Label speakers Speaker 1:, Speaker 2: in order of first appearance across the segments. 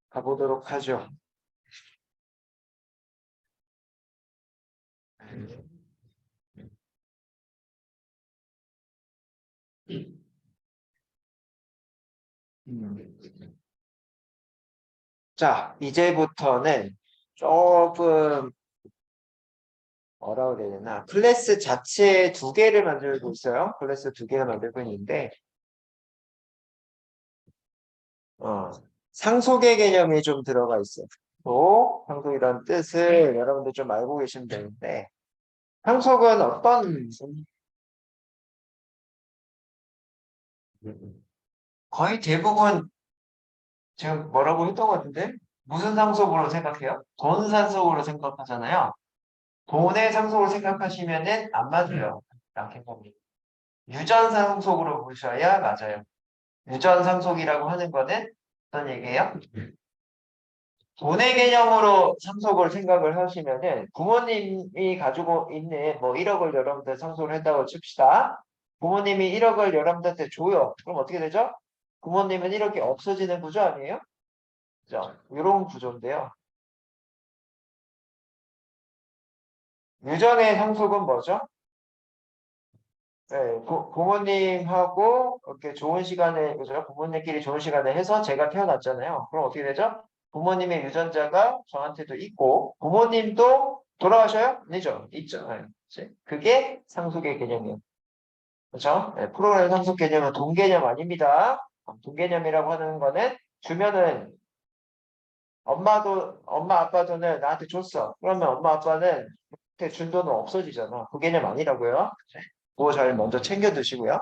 Speaker 1: 가보도록 하죠. 자, 이제부터는 조금 뭐라고 그래야 되나? 클래스 자체 두 개를 만들고 있어요. 클래스 두 개를 만들고 있는데, 상속의 개념이 좀 들어가 있어요. 상속이라는 뜻을 여러분들 좀 알고 계시면 되는데, 상속은 어떤, 거의 대부분 지금 뭐라고 했던 것 같은데, 무슨 상속으로 생각해요? 돈 상속으로 생각하잖아요. 돈의 상속을 생각하시면은 안 맞아요. 랑캐범이. 유전 상속으로 보셔야 맞아요. 유전 상속이라고 하는 거는 어떤 얘기예요? 돈의 개념으로 상속을 생각을 하시면은 부모님이 가지고 있는 뭐 1억을 여러분들 상속을 한다고 칩시다. 부모님이 1억을 여러분들한테 줘요. 그럼 어떻게 되죠? 부모님은 1억이 없어지는 구조 아니에요? 그죠? 이런 구조인데요. 유전의 상속은 뭐죠? 네, 부모님하고 이렇게 좋은 시간에, 그죠? 부모님끼리 좋은 시간을 해서 제가 태어났잖아요. 그럼 어떻게 되죠? 부모님의 유전자가 저한테도 있고, 부모님도 돌아가셔요? 아니죠? 있죠. 네, 그치? 그게 상속의 개념이에요. 그렇죠? 네, 프로그램 상속 개념은 돈 개념 아닙니다. 돈 개념이라고 하는 거는 주면은 엄마 아빠 돈을 나한테 줬어. 그러면 엄마 아빠는 그준 돈은 없어지잖아. 그 개념 아니라고요. 그거 잘 먼저 챙겨 두시고요.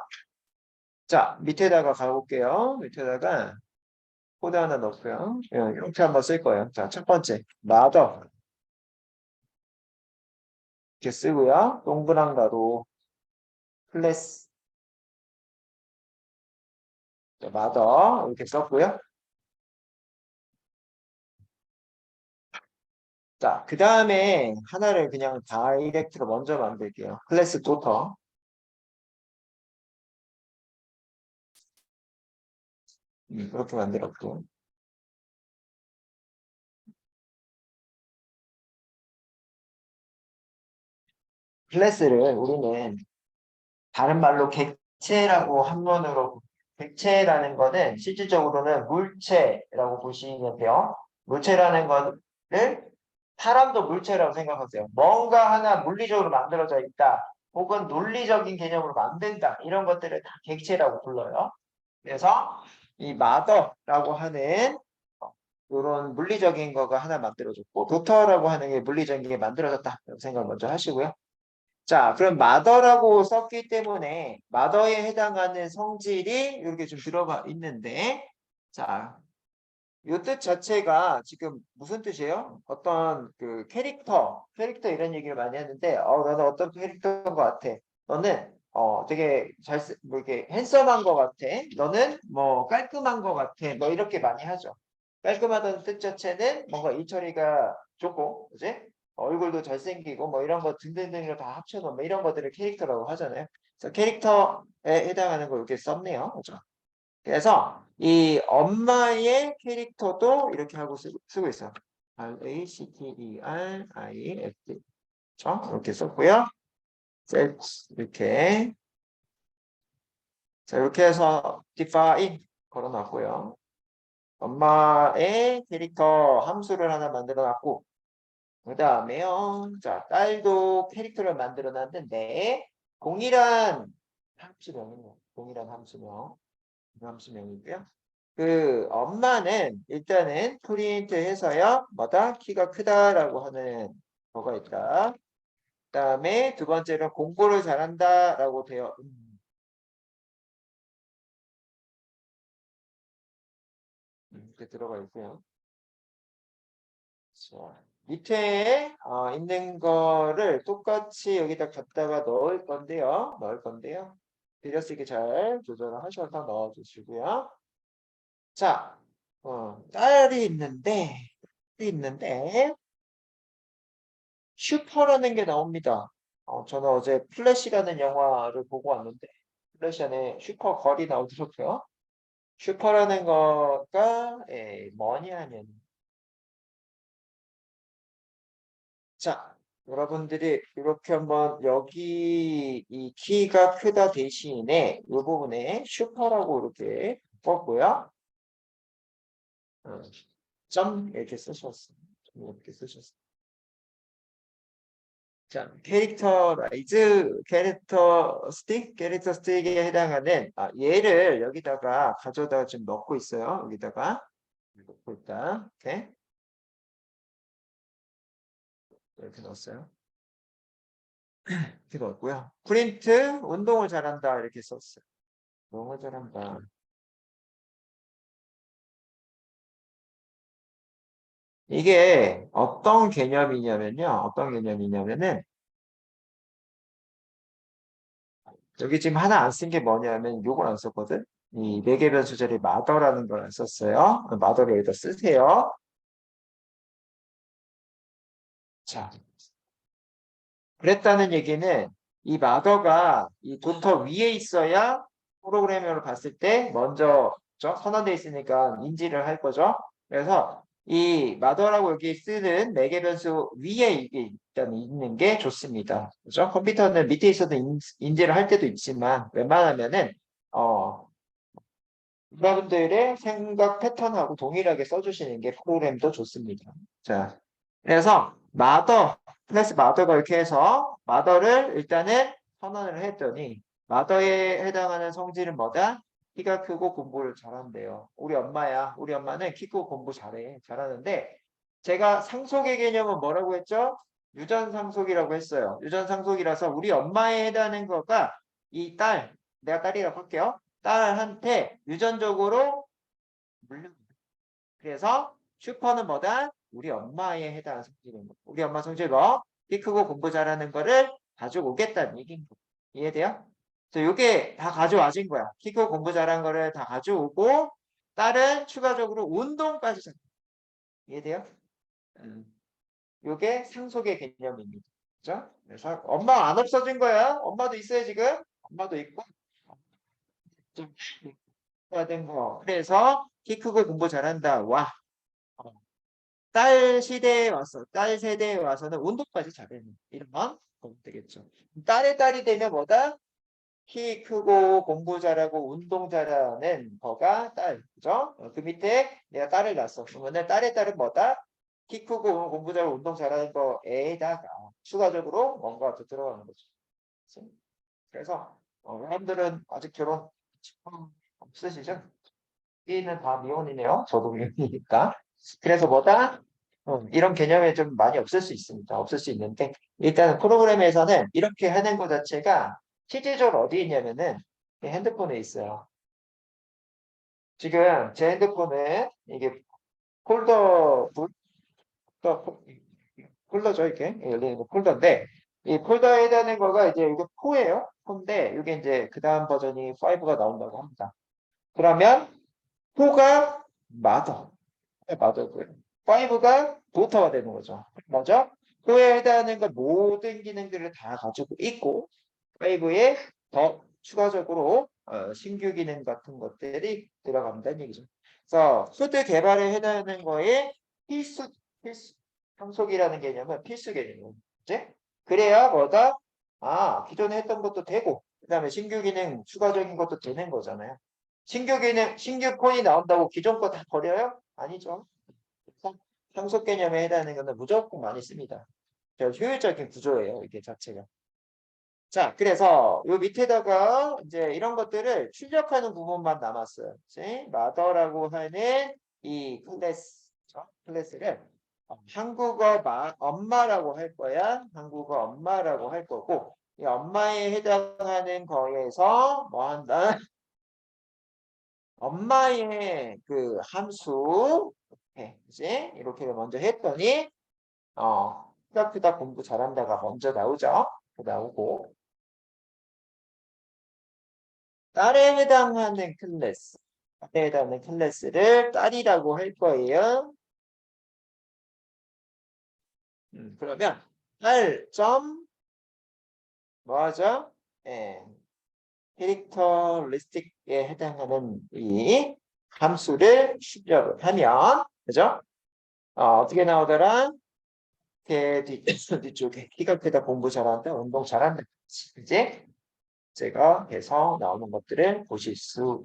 Speaker 1: 자, 밑에다가 가볼게요. 밑에다가 코드 하나 넣고요. 이렇게 한번 쓸 거예요. 자, 첫 번째, mother 이렇게 쓰고요. 동그란 가로 클래스 mother 이렇게 썼고요. 자, 그 다음에 하나를 그냥 다이렉트로 먼저 만들게요. 클래스 daughter 그렇게 만들었고 클래스를 우리는 다른 말로 객체라고 한문으로 객체라는 거는 실질적으로는 물체라고 보시면 돼요. 물체라는 거를 사람도 물체라고 생각하세요. 뭔가 하나 물리적으로 만들어져 있다. 혹은 논리적인 개념으로 만든다. 이런 것들을 다 객체라고 불러요. 그래서 이 마더라고 하는 이런 물리적인 거가 하나 만들어졌고 도터라고 하는 게 물리적인 게 만들어졌다. 이렇게 생각 먼저 하시고요. 자, 그럼 마더라고 썼기 때문에 마더에 해당하는 성질이 이렇게 좀 들어가 있는데 자, 이 뜻 자체가 지금 무슨 뜻이에요? 어떤 그 캐릭터 이런 얘기를 많이 하는데 너는 어떤 캐릭터인 것 같아. 너는 되게 뭐 이렇게 핸섬한 것 같아. 너는 뭐 깔끔한 것 같아. 뭐 이렇게 많이 하죠. 깔끔하다는 뜻 자체는 뭔가 일처리가 좋고, 그지? 얼굴도 잘생기고 뭐 이런 거 등등등을 다 합쳐놓은 뭐 이런 것들을 캐릭터라고 하잖아요. 그래서 캐릭터에 해당하는 거 이렇게 썼네요. 그죠? 그래서 이 엄마의 캐릭터도 이렇게 하고 쓰고 있어요. RACTERIFT. 그렇죠? 이렇게 썼고요. 이렇게. 자, 이렇게 해서 define 걸어놨고요. 엄마의 캐릭터 함수를 하나 만들어 놨고, 그 다음에요. 자, 딸도 캐릭터를 만들어 놨는데, 동일한 함수명이요. 동일한 함수명이고요. 그 엄마는 일단은 프린트 해서요. 뭐다? 키가 크다라고 하는 거가 있다. 그다음에 두 번째는 공부를 잘한다라고 되어 이렇게 들어가 있고요. 자, 밑에 있는 거를 똑같이 여기다 갖다가 넣을 건데요. 드렸을 잘 조절을 하셔서 넣어주시고요. 자, 딸이 있는데 슈퍼라는 게 나옵니다. 저는 어제 플래시라는 영화를 보고 왔는데 플래시 안에 슈퍼 걸이 나오더라고요. 슈퍼라는 거가 게 뭐냐면 자, 여러분들이 이렇게 한번 여기 이 키가 크다 대신에 이 부분에 슈퍼라고 이렇게 썼고요. 점 이렇게 쓰셨어요. 이렇게 쓰셨어요. 자, 캐릭터스틱에 해당하는 얘를 여기다가 가져다가 지금 넣고 있어요. 여기다가 넣고 있다. 이렇게 넣었어요. 이렇게 넣었고요. 프린트 운동을 잘한다 이렇게 썼어요. 운동을 잘한다. 이게 어떤 개념이냐면요. 어떤 개념이냐면은 여기 지금 하나 안 쓴 게 뭐냐면 요걸 안 썼거든. 이 매개 변수 자리에 마더라는 걸 안 썼어요. 마더를 여기다 쓰세요. 자, 그랬다는 얘기는 이 마더가 이 도터 위에 있어야 프로그래머로 봤을 때 먼저 선언돼 있으니까 인지를 할 거죠. 그래서 이 마더라고 여기 쓰는 매개 변수 위에 이게 일단 있는 게 좋습니다. 그죠? 컴퓨터는 밑에 있어도 인지를 할 때도 있지만 웬만하면은 여러분들의 생각 패턴하고 동일하게 써주시는 게 프로그램도 좋습니다. 자, 그래서 마더 클래스 마더가 이렇게 해서 마더를 일단은 선언을 했더니 마더에 해당하는 성질은 뭐다? 키가 크고 공부를 잘한대요. 우리 엄마야. 우리 엄마는 키 크고 공부 잘해. 잘하는데 제가 상속의 개념은 뭐라고 했죠? 유전상속이라고 했어요. 유전상속이라서 우리 엄마에 해당하는 거가 이 딸, 내가 딸이라고 할게요. 딸한테 유전적으로 물려. 그래서 슈퍼는 뭐다? 우리 엄마에 해당하는 성질인 거. 우리 엄마 성질 뭐? 키 크고 공부 잘하는 거를 가지고 오겠다는 얘기인 거. 이해돼요? 그래서 이게 다 가져와진 거야. 키 크고 공부 잘하는 거를 다 가져오고 딸은 추가적으로 운동까지 잘. 이해돼요? 이게 상속의 개념입니다. 그죠? 그래서 엄마 안 없어진 거야. 엄마도 있어요 지금. 엄마도 있고 좀 해야 된 거. 그래서 키 크고 공부 잘한다. 와. 어, 딸 시대에 와서, 딸 세대에 와서는 운동까지 잘했는 이런 보면 되겠죠. 딸이 되면 뭐다? 키 크고 공부 잘하고 운동 잘하는 거가 딸, 그죠? 그 밑에 내가 딸을 낳았어. 그러면 딸의 딸은 뭐다? 키 크고 공부 잘하고 운동 잘하는 거에다가 추가적으로 뭔가 더 들어가는 거죠. 그래서 여러분들은 아직 결혼 없으시죠? B는 다 미혼이네요. 저도 미혼이니까. 그래서 뭐다? 이런 개념에 좀 많이 없을 수 있습니다. 없을 수 있는데 일단 프로그램에서는 이렇게 하는 것 자체가 실질적으로 어디 있냐면은 이 핸드폰에 있어요. 지금 제 핸드폰에 이게 폴더 폴더죠 이렇게 열리는 거 폴더인데 이 폴더에 해당하는 거가 이제 이게 4예요. 4인데 이게 이제 그 다음 버전이 5가 나온다고 합니다. 그러면 4가 마더. 맞았고요. 5가 도터가 되는 거죠. 먼저 4에 해당하는 건 모든 기능들을 다 가지고 있고 5에 더 추가적으로 신규 기능 같은 것들이 들어간다는 얘기죠. 그래서 소드 개발에 해당하는 거에 필수 상속이라는 개념은 필수 개념이에요. 이제 그래야 뭐다? 기존에 했던 것도 되고 그다음에 신규 기능 추가적인 것도 되는 거잖아요. 신규 기능, 신규 폰이 나온다고 기존 거 다 버려요? 아니죠. 상속 개념에 해당하는 것은 무조건 많이 씁니다. 효율적인 구조예요, 이게 자체가. 자, 그래서 요 밑에다가 이제 이런 것들을 출력하는 부분만 남았어요. 이제 마더라고 하는 이 클래스를 한국어 엄마라고 할 거야. 한국어 엄마라고 할 거고 이 엄마에 해당하는 거에서 뭐 한다? 엄마의 그 함수 이제 이렇게 먼저 했더니 크다 공부 잘한다가 먼저 나오죠. 나오고 딸에 해당하는 클래스 딸에 해당하는 클래스를 딸이라고 할 거예요. 그러면 딸 점 뭐하죠? 예, 캐릭터리스틱에 해당하는 이 함수를 출력을 하면, 그죠? 어떻게 나오더라? 뒤쪽에 키가 크다, 공부 잘한다, 운동 잘한다. 이제 제가 해서 나오는 것들을 보실 수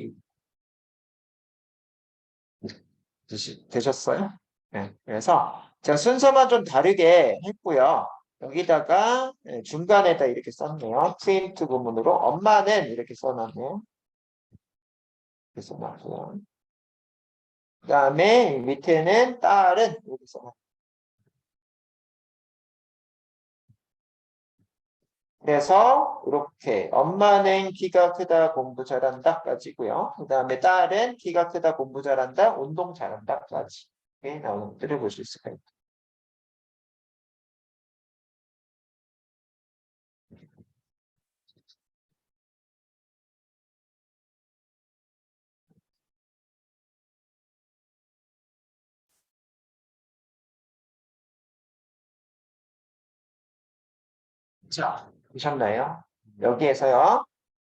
Speaker 1: 되셨어요? 네. 그래서 제가 순서만 좀 다르게 했고요. 여기다가 중간에다 이렇게 썼네요. 프린트 구문으로 엄마는 이렇게 써놨네요. 이렇게 써놨고요. 그 다음에 밑에는 딸은 이렇게 써놨어요. 그래서 이렇게 엄마는 키가 크다 공부 잘한다까지고요. 그 다음에 딸은 키가 크다 공부 잘한다 운동 잘한다까지 나오는 것들을 보실 수가 있다. 자, 보셨나요? 여기에서요.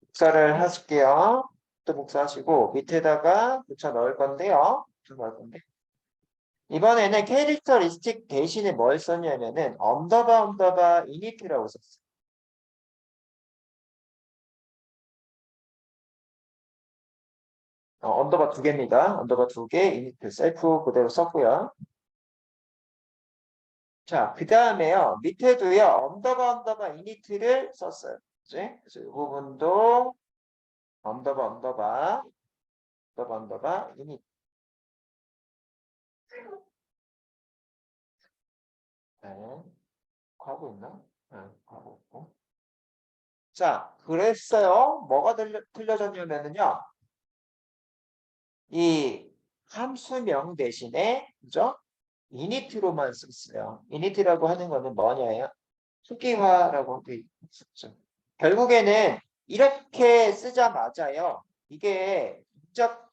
Speaker 1: 복사를 하실게요. 또 복사하시고 밑에다가 붙여 넣을 건데요. 붙여 넣을 건데 이번에는 캐릭터리스틱 대신에 뭘 썼냐면은 언더바 이니트라고 썼어요. 언더바 두 개입니다. 언더바 두 개, 이니트 셀프 그대로 썼고요. 자, 그 다음에요. 밑에도요. 언더바 이니트를 썼어요. 그치? 그래서 이 부분도 언더바 이니트. 네. 하고 있나? 네, 하고 있고. 자, 그랬어요. 뭐가 틀려졌냐면은요. 이 함수명 대신에, 그죠? 이니트로만 썼어요. 이니트라고 하는 거는 뭐냐요? 초기화라고 돼 있었죠. 결국에는 이렇게 쓰자마자요. 이게 동작,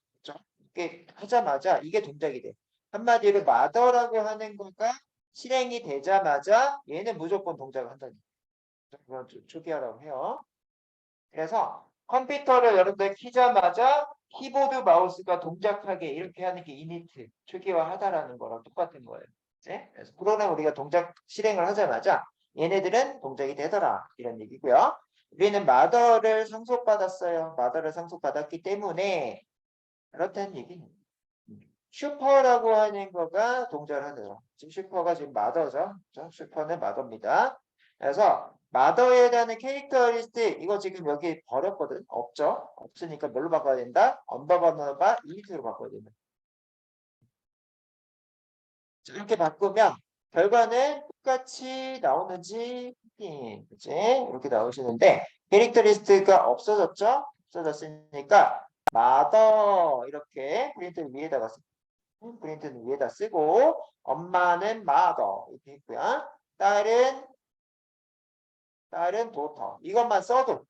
Speaker 1: 이게 하자마자 이게 동작이 돼. 한마디로 mother라고 하는 거가 실행이 되자마자 얘는 무조건 동작을 한다는 거죠. 그건 초기화라고 해요. 그래서 컴퓨터를 여러분들 키자마자 키보드 마우스가 동작하게 이렇게 하는 게 이니트, 초기화하다라는 거랑 똑같은 거예요. 네? 그래서 프로그램 우리가 동작 실행을 하자마자 얘네들은 동작이 되더라 이런 얘기고요. 우리는 마더를 상속받았어요. 마더를 상속받았기 때문에 그렇다는 얘기입니다. 슈퍼라고 하는 거가 동작을 하더라. 지금 슈퍼가 지금 마더죠. 그렇죠? 슈퍼는 마더입니다. 그래서 마더에 대한 캐릭터리스틱 이거 지금 여기 버렸거든. 없죠. 없으니까 뭘로 바꿔야 된다? 언더바 이니트로 바꿔야 된다. 이렇게 바꾸면 결과는 똑같이 나오는지 그치? 이렇게 나오시는데 캐릭터리스트가 없어졌죠? 없어졌으니까 마더 이렇게 프린트 위에다가 프린트는 위에다 쓰고 엄마는 mother 이렇게 있고요. 딸은 daughter 이것만 써도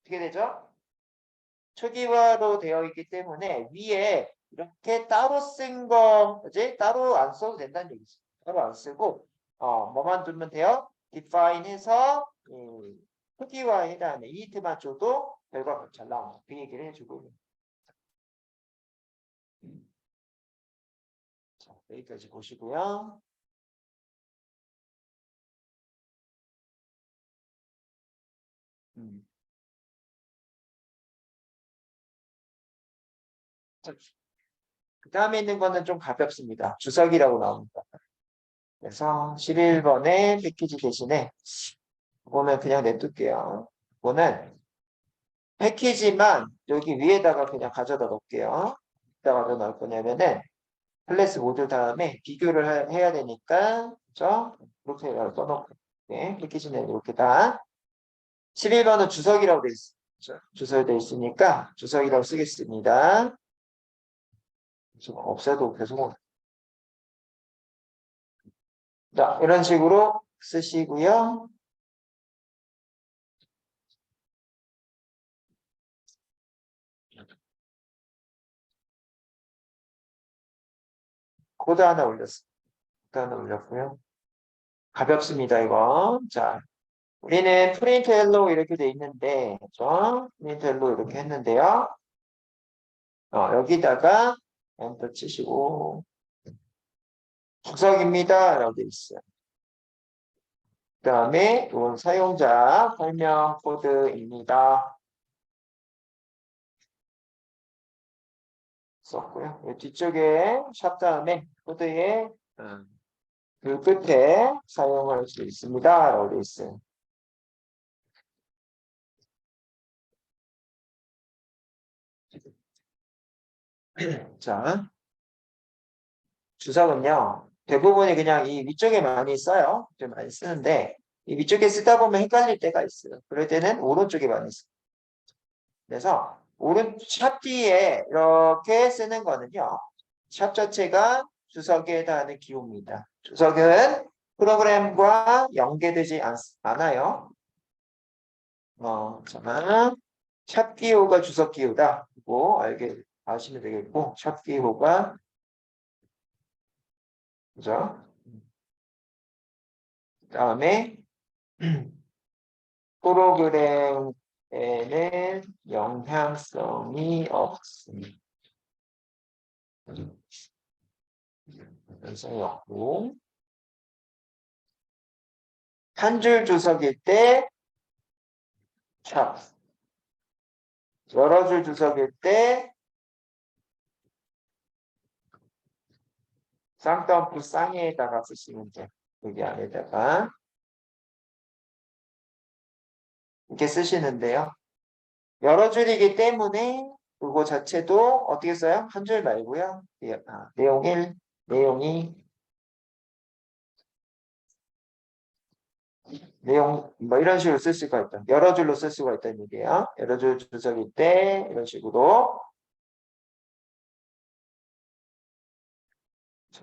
Speaker 1: 어떻게 되죠? 초기화로 되어 있기 때문에 위에 이렇게 따로 쓴 거, 그지? 따로 안 써도 된다는 얘기죠. 따로 안 쓰고, 뭐만 두면 돼요? define 해서, 초기화에 해당하는 이니트만 줘도 결과가 잘 나온다. 그 얘기를 해주고 있는. 자, 여기까지 보시고요. 음. 그 다음에 있는 거는 좀 가볍습니다. 주석이라고 나옵니다. 그래서 11번의 패키지 대신에 이거는 그냥 냅둘게요. 이거는 패키지만 여기 위에다가 그냥 가져다 놓을게요. 이따 가져다 놓을 거냐면은 클래스 모듈 다음에 비교를 해야 되니까 그죠? 이렇게 써놓고 네, 패키지는 이렇게 다 11번은 주석이라고 돼 있어. 그죠? 주석이 돼 있으니까 주석이라고 쓰겠습니다. 좀 없애도 계속 자, 이런 식으로 쓰시고요. 코드 하나 올렸습니다. 코드 하나 올렸고요. 가볍습니다, 이거. 자, 우리는 프린트 헬로 이렇게 돼 있는데, 그죠? 프린트 헬로 이렇게 했는데요. 여기다가 엔터 치시고 주석입니다. 라고 되어 있어요. 그 다음에 이건 사용자 설명 코드입니다. 썼고요. 뒤쪽에 샵 다음에 코드에 그 끝에 사용할 수 있습니다. 라고 되어 있어요. 자, 주석은요. 대부분이 그냥 이 위쪽에 많이 써요. 좀 많이 쓰는데 이 위쪽에 쓰다 보면 헷갈릴 때가 있어요. 그럴 때는 오른쪽에 많이 써요. 그래서 샵 뒤에 이렇게 쓰는 거는요. 샵 자체가 주석에 해당하는 기호입니다. 주석은 프로그램과 연계되지 않아요. 자, 샵 기호가 주석 기호다. 이거 아시면 되겠고, 샵 기호가 그죠? 그다음에 프로그램에는 영향성이 없습니다. 영향성이 없고 한 줄 주석일 때 샵, 여러 줄 주석일 때 쌍따옴표 쌍에다가 쓰시면 돼요. 여기 안에다가 이렇게 쓰시는데요. 여러 줄이기 때문에 그거 자체도 어떻게 써요? 한 줄 말고요. 내용 1, 내용 2, 내용 뭐 이런 식으로 쓸 수가 있다. 여러 줄로 쓸 수가 있다는 얘기예요. 여러 줄 주석일 때 이런 식으로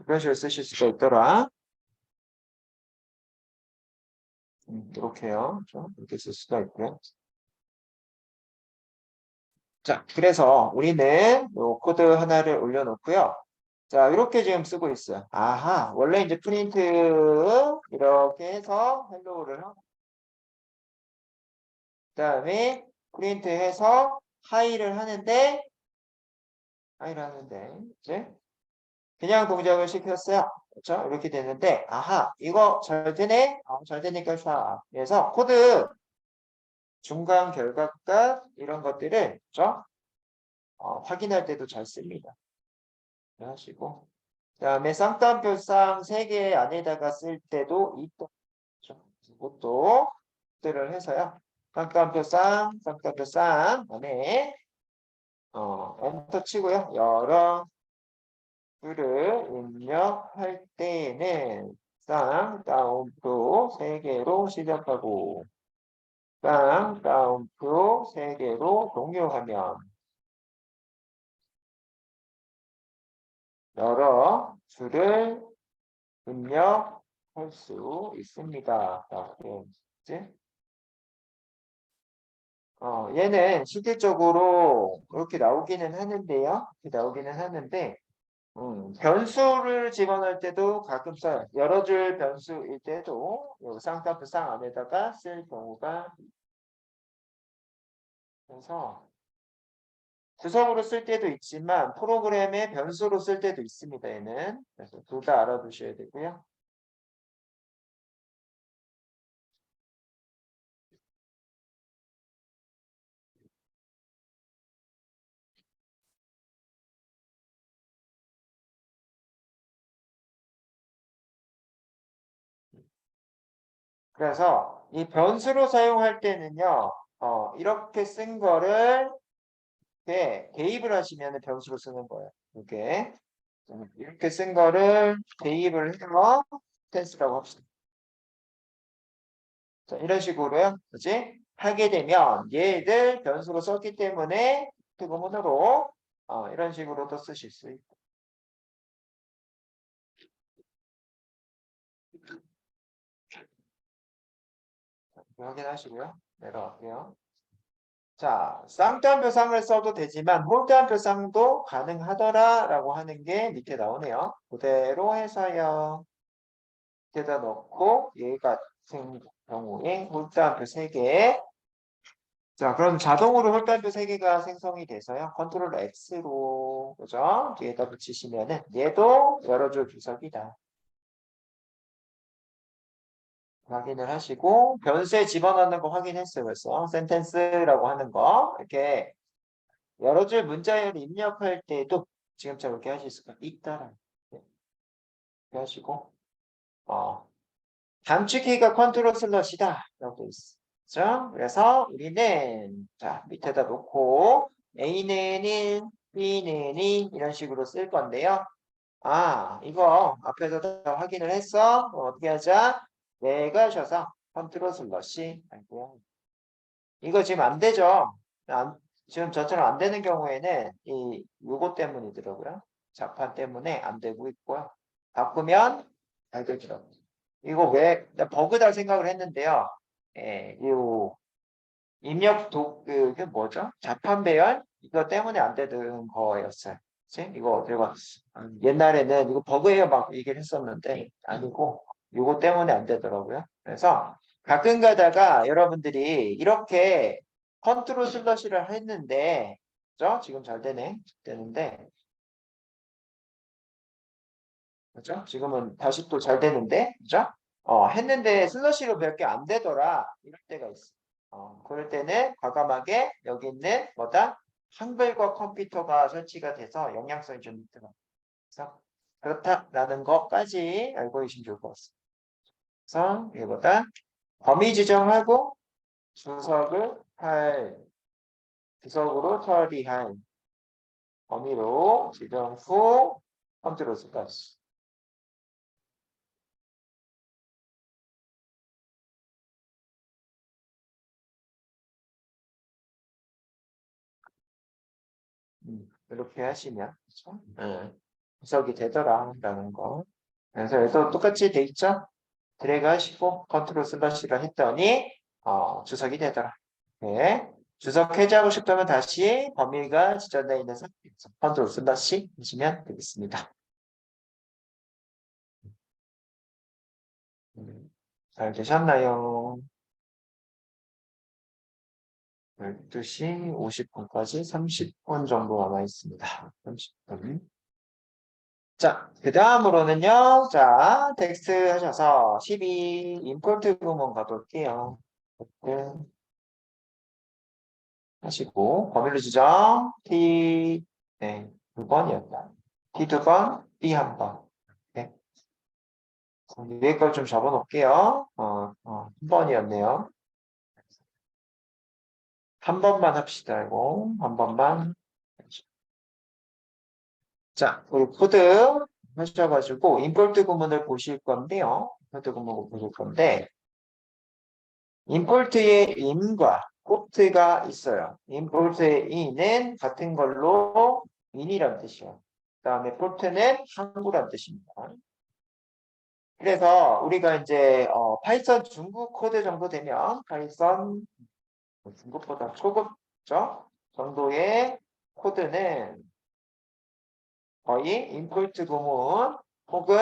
Speaker 1: 이런 식으로 쓰실 수가 있더라. 이렇게요. 이렇게 쓸 수가 있고요. 자, 그래서 우리는 요 코드 하나를 올려놓고요. 자, 이렇게 지금 쓰고 있어요. 아하, 원래 이제 프린트 이렇게 해서 헬로우를 하고 그다음에 프린트 해서 하이를 하는데 이제 그냥 동작을 시켰어요. 그렇죠? 이렇게 되는데 아하, 이거 잘 되네. 잘 되니까 사. 그래서 코드 중간 결과값 이런 것들을 그렇죠? 확인할 때도 잘 씁니다. 하시고 그다음에 쌍따옴표 쌍 3개 안에다가 쓸 때도 있다. 이것도 들을 해서요. 쌍따옴표 쌍 안에 엔터 치고요. 여러 줄을 입력할 때에는 쌍따옴표 3개로 시작하고 쌍따옴표 3개로 종료하면 여러 줄을 입력할 수 있습니다. 이제 얘는 실질적으로 이렇게 나오기는 하는데요. 이렇게 나오기는 하는데 변수를 집어넣을 때도 가끔 써요. 여러 줄 변수일 때도 쌍따옴표 쌍 안에다가 쓸 경우가 그래서 주석으로 쓸 때도 있지만 프로그램의 변수로 쓸 때도 있습니다. 얘는 그래서 둘 다 알아두셔야 되고요. 그래서 이 변수로 사용할 때는요. 이렇게 쓴 거를 대입을 하시면 변수로 쓰는 거예요. 이렇게 쓴 거를 대입을 해서 텐스라고 합시다. 자, 이런 식으로요. 그지? 하게 되면 얘들 변수로 썼기 때문에 부분으로 이런 식으로도 쓰실 수 있고. 확인하시고요. 내려갈게요. 자, 쌍따옴표 쌍을 써도 되지만 홀따옴표 쌍도 가능하더라라고 하는 게 밑에 나오네요. 그대로 해서요. 여기다 넣고 얘 같은 경우에 홀따옴표 3개 자, 그럼 자동으로 홀단도 3개가 생성이 돼서요. 컨트롤 X로, 그죠? 뒤에다 붙이시면은 얘도 열어줄 주석이다. 확인을 하시고 변수에 집어넣는 거 확인했어요. 벌써 센텐스라고 하는 거 이렇게 여러 줄 문자열을 입력할 때도 지금처럼 이렇게 하실 수가 있다라는 거 이렇게 하시고 단축키가 컨트롤 슬롯이다 라고 돼 있죠. 그래서 우리는 자 밑에다 놓고 A는 1, B는 2 이런 식으로 쓸 건데요. 이거 앞에서 다 확인을 했어. 어떻게 하자? 내가 쉬어서 컨트롤 슬롯이 아이고요. 이거 지금 안 되죠? 지금 저처럼 안 되는 경우에는 요거 때문이더라고요. 자판 때문에 안 되고 있고요. 바꾸면 잘 되더라고요. 이거 왜 버그다 생각을 했는데요. 요 그게 뭐죠? 자판 배열 이거 때문에 안 되는 거였어요. 그치? 이거 제가 옛날에는 이거 버그예요 막 얘기를 했었는데 아니고 이거 때문에 안 되더라고요. 그래서 가끔 가다가 여러분들이 이렇게 컨트롤 슬러시를 했는데 그죠? 지금 잘 되는데 그죠? 지금은 다시 또 잘 되는데 그죠? 했는데 슬러시로 몇 개 안 되더라 이럴 때가 있어. 그럴 때는 과감하게 여기 있는 뭐다? 한글과 컴퓨터가 설치가 돼서 영향성이 좀 있더라. 그래서 그렇다라는 것까지 알고 계시면 좋을 것 같습니다. 그래서 이거보다 범위 지정하고 주석을 할 주석으로 처리할 범위로 지정 후 컨트롤까지. 이렇게 하시면 그렇죠? 주석이 되더라라는 거. 그래서 여기서 똑같이 돼 있죠? 드래그 하시고 컨트롤 슬러시를 했더니 주석이 되더라. 네. 주석 해제하고 싶다면 다시 범위가 지정되어 있는 상태에서 컨트롤 슬러시 하시면 되겠습니다. 잘 되셨나요? 12시 50분까지 30분 정도 남아 있습니다. 30분. 자, 그 다음으로는요. 자, 텍스트 하셔서 12 임포트 구문 가볼게요. 네. 하시고 범위를 지정 T 네, 2번이었다. T 2번, B 1번. 네. 위에 걸 좀 적어놓을게요. 한 번이었네요. 한 번만 합시다. 이거 한 번만. 자, 우리 코드 하셔가지고 임포트 구문을 보실 건데요. 임포트 구문을 보실 건데 임포트의 in과 port가 있어요. 임포트의 in은 같은 걸로 in이란 뜻이에요. 그 다음에 port는 항구란 뜻입니다. 그래서 우리가 이제 파이썬 중급 코드 정도 되면 파이썬 중급보다 초급죠 정도의 코드는 거의 임포트 구문 혹은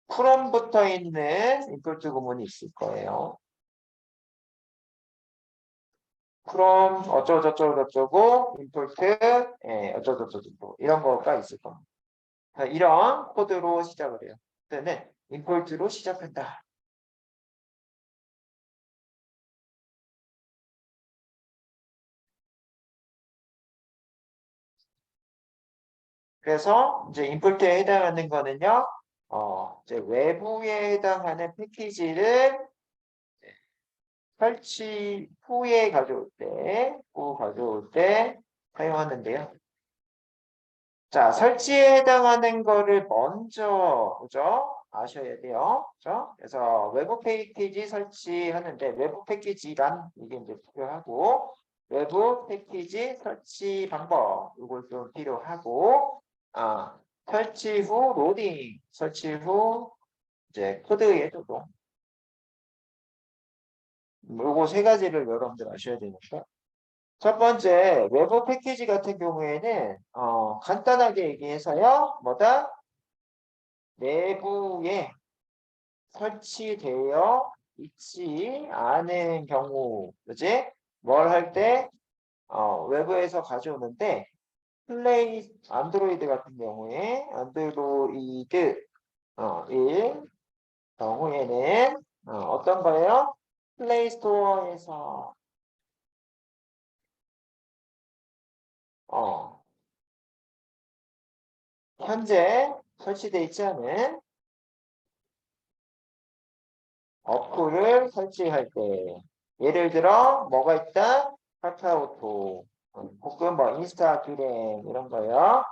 Speaker 1: 프롬 붙어 있는 임포트 구문이 있을 거예요. 프롬 어쩌고저쩌고 임포트 어쩌고저쩌고 이런 거가 있을 겁니다. 이런 코드로 시작을 해요. 그때는 임포트로 시작한다. 그래서 이제 임포트에 해당하는 거는요. 이제 외부에 해당하는 패키지를 설치 후에 가져올 때 사용하는데요. 자, 설치에 해당하는 거를 먼저, 그죠? 아셔야 돼요. 그죠? 그래서 외부 패키지 설치하는데, 외부 패키지란 이게 이제 필요하고, 외부 패키지 설치 방법, 이걸 좀 필요하고, 설치 후 로딩, 설치 후 이제 코드의 도동. 요거 세 가지를 여러분들 아셔야 되니까. 첫 번째, 외부 패키지 같은 경우에는, 간단하게 얘기해서요, 뭐다? 내부에 설치되어 있지 않은 경우, 그지? 뭘 할 때 외부에서 가져오는데 안드로이드 같은 경우에 안드로이드 1 경우에는 어떤 거예요? 플레이 스토어에서 현재 설치되어 있지 않은 어플을 설치할 때 예를 들어 뭐가 있다? 카카오톡 혹은 뭐 인스타그램 이런 거요.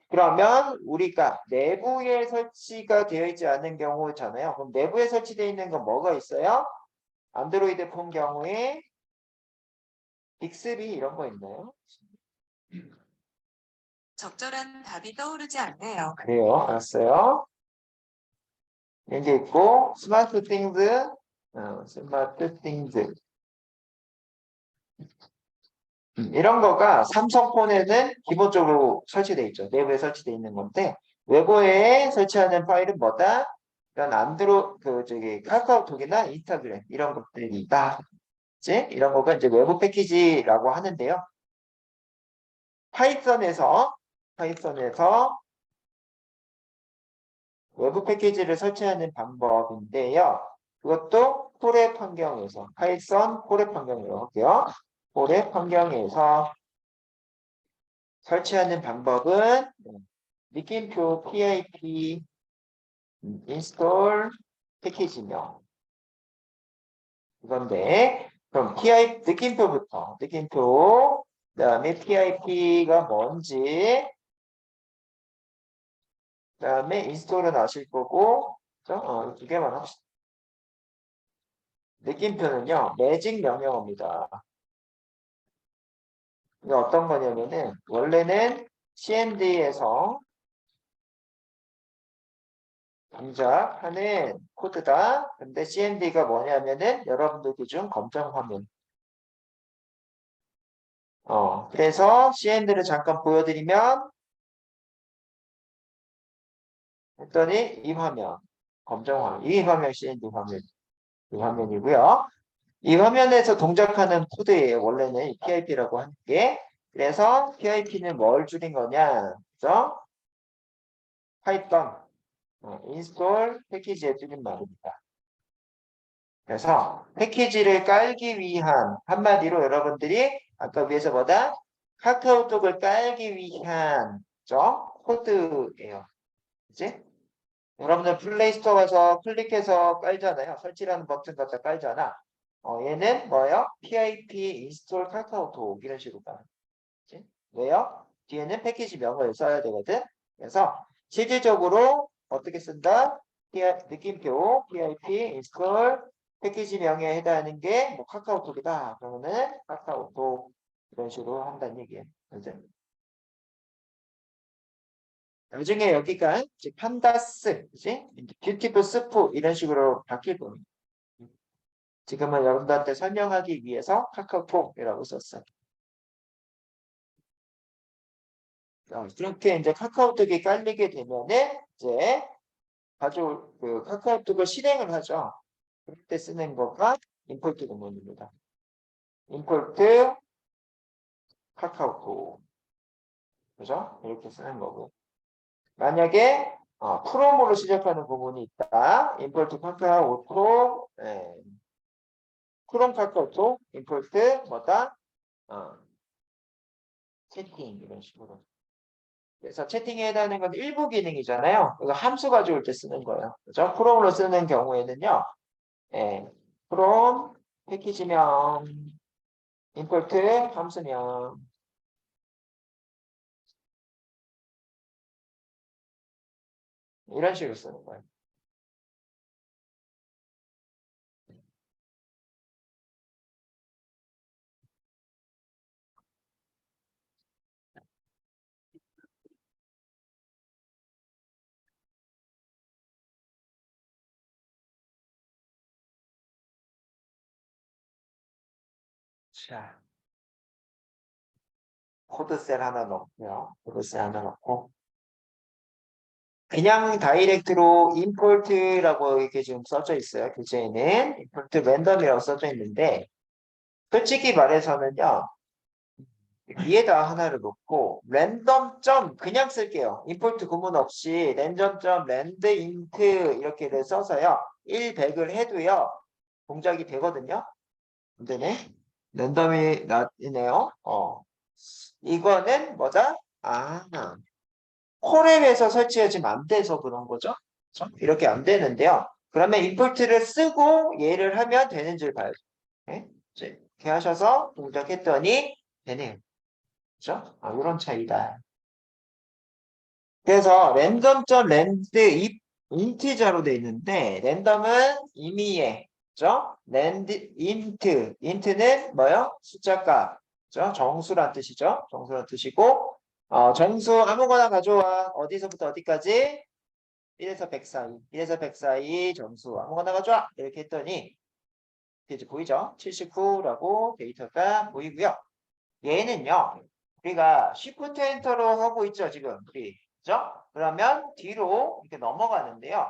Speaker 1: 그러면 우리가 내부에 설치가 되어 있지 않은 경우잖아요. 그럼 내부에 설치되어 있는 건 뭐가 있어요? 안드로이드 폰 경우에 빅스비 이런 거 있나요?
Speaker 2: 적절한 답이 떠오르지 않네요.
Speaker 1: 그래요. 알았어요. 여기 있고 스마트 띵즈 스마트 띵즈 이런 거가 삼성폰에는 기본적으로 설치되어 있죠. 내부에 설치되어 있는 건데 외부에 설치하는 파일은 뭐다? 이런 카카오톡이나 인스타그램 이런 것들이다. 이제 이런 거가 이제 외부 패키지라고 하는데요. 파이썬에서 외부 패키지를 설치하는 방법인데요. 그것도 폴앱 환경에서 파이썬 폴앱 환경으로 할게요. 폴앱 환경에서 설치하는 방법은 느낌표 pip 인스톨 패키지명 이건데 그럼 느낌표 그다음에 pip가 뭔지 그다음에 인스톨은 아실 거고 두 개만 합시다. 느낌표는요 매직 명령어입니다. 이게 어떤 거냐면은 원래는 cmd에서 동작하는 코드다. 근데 cmd가 뭐냐면은 여러분들 기준 검정 화면. 그래서 cmd를 잠깐 보여드리면 했더니 이 화면, 검정 화면, 이 화면 cmd 화면, 이 화면이고요. 이 화면에서 동작하는 코드예요. 원래는 PIP라고 하는 게. 그래서 PIP는 뭘 줄인 거냐? 그죠? 파이썬 인스톨 패키지에 줄인 말입니다. 그래서 패키지를 깔기 위한 한마디로 여러분들이 아까 위에서 보다 카카오톡을 깔기 위한 코드예요. 그치? 여러분들 플레이스토어 가서 클릭해서 깔잖아요. 설치라는 버튼 갖다 깔잖아. 얘는 뭐예요? PIP 인스톨 카카오톡 이런 식으로 가. 왜요? 뒤에는 패키지 명을 써야 되거든. 그래서 실질적으로 어떻게 쓴다? 느낌표 PIP 인스톨 패키지 명에 해당하는 게 뭐 카카오톡이다. 그러면은 카카오톡 이런 식으로 한다는 얘기예요. 그죠? 나중에 여기가 이제 판다스, 그지? 뷰티풀 스프 이런 식으로 바뀔 겁니다. 지금은 여러분들한테 설명하기 위해서 카카오톡이라고 썼어요. 그렇게 이제 카카오톡이 깔리게 되면은 이제 카카오톡을 실행을 하죠. 그럴 때 쓰는 거가 임포트 구문입니다. 임포트 카카오톡. 그죠? 이렇게 쓰는 거고. 만약에 프롬으로 시작하는 구문이 있다. 임포트 카카오톡, 크롬 카카오톡, 임포트 뭐다? 채팅 이런 식으로. 그래서 채팅에 해당하는 건 일부 기능이잖아요. 이거 함수 가져올 때 쓰는 거예요. 그죠? 프롬으로 쓰는 경우에는요. 프롬 패키지명 임포트 함수명 이런 식으로 쓰는 거예요. 자, 코드셀 하나 넣고요. 코드셀 하나 넣고 그냥 다이렉트로 임포트라고 이렇게 지금 써져 있어요. 교재에는 임포트 랜덤이라고 써져 있는데 솔직히 말해서는요. 위에다 하나를 놓고 랜덤 점 그냥 쓸게요. 임포트 구문 없이 랜덤 점 랜드 인트 이렇게를 써서요. 1, 100을 해도요. 동작이 되거든요. 안 되네. 랜덤이 나이네요. 이거는 뭐다? 콜앱에서 설치해지면 안 돼서 그런 거죠. 그렇죠? 이렇게 안 되는데요. 그러면 임포트를 쓰고 얘를 하면 되는 줄 봐야죠. 네? 이렇게 하셔서 동작했더니 되네요. 그죠? 이런 차이다. 그래서 랜덤.랜드 인티저로 돼 있는데 랜덤은 임의의 그죠? 랜드 인트는 뭐요? 숫자값 그죠? 정수란 뜻이죠. 정수란 뜻이고 정수 아무거나 가져와 어디서부터 어디까지 1에서 100 사이 1에서 100 사이 정수 아무거나 가져와 이렇게 했더니 이제 보이죠? 79라고 데이터가 보이고요. 얘는요, 우리가 Shift 엔터로 하고 있죠, 지금. 우리. 그죠? 그러면 뒤로 이렇게 넘어가는데요.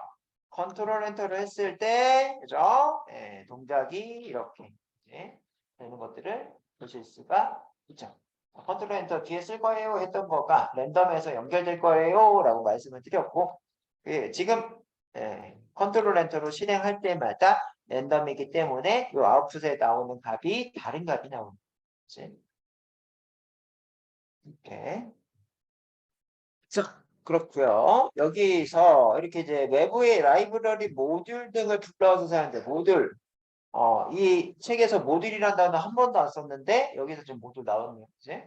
Speaker 1: 컨트롤 엔터를 했을 때, 그죠? 동작이 이렇게 이제 되는 것들을 보실 수가 있죠. 컨트롤 엔터 뒤에 쓸 거예요 했던 거가 랜덤에서 연결될 거예요 라고 말씀을 드렸고, 지금 컨트롤 엔터로 실행할 때마다 랜덤이기 때문에 이 아웃풋에 나오는 값이 다른 값이 나오는 거지. 이렇게. 자, 그렇고요. 여기서 이렇게 이제 외부의 라이브러리 모듈 등을 불러서 사는데 모듈. 이 책에서 모듈이라는 단어 한 번도 안 썼는데 여기서 지금 모듈 나왔네요. 그지?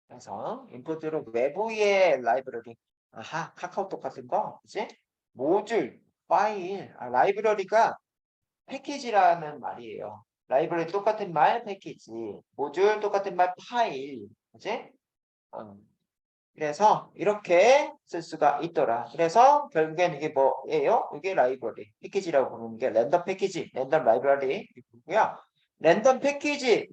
Speaker 1: 그래서 인풋으로 외부의 라이브러리. 카카오톡 같은 거. 그지? 모듈, 파일. 라이브러리가 패키지라는 말이에요. 라이브러리 똑같은 말 패키지. 모듈 똑같은 말 파일. 그지? 어, 그래서 이렇게 쓸 수가 있더라. 그래서 결국엔 이게 뭐예요? 이게 라이브러리 패키지라고 부르는 게 랜덤 패키지, 랜덤 라이브러리고요. 랜덤 패키지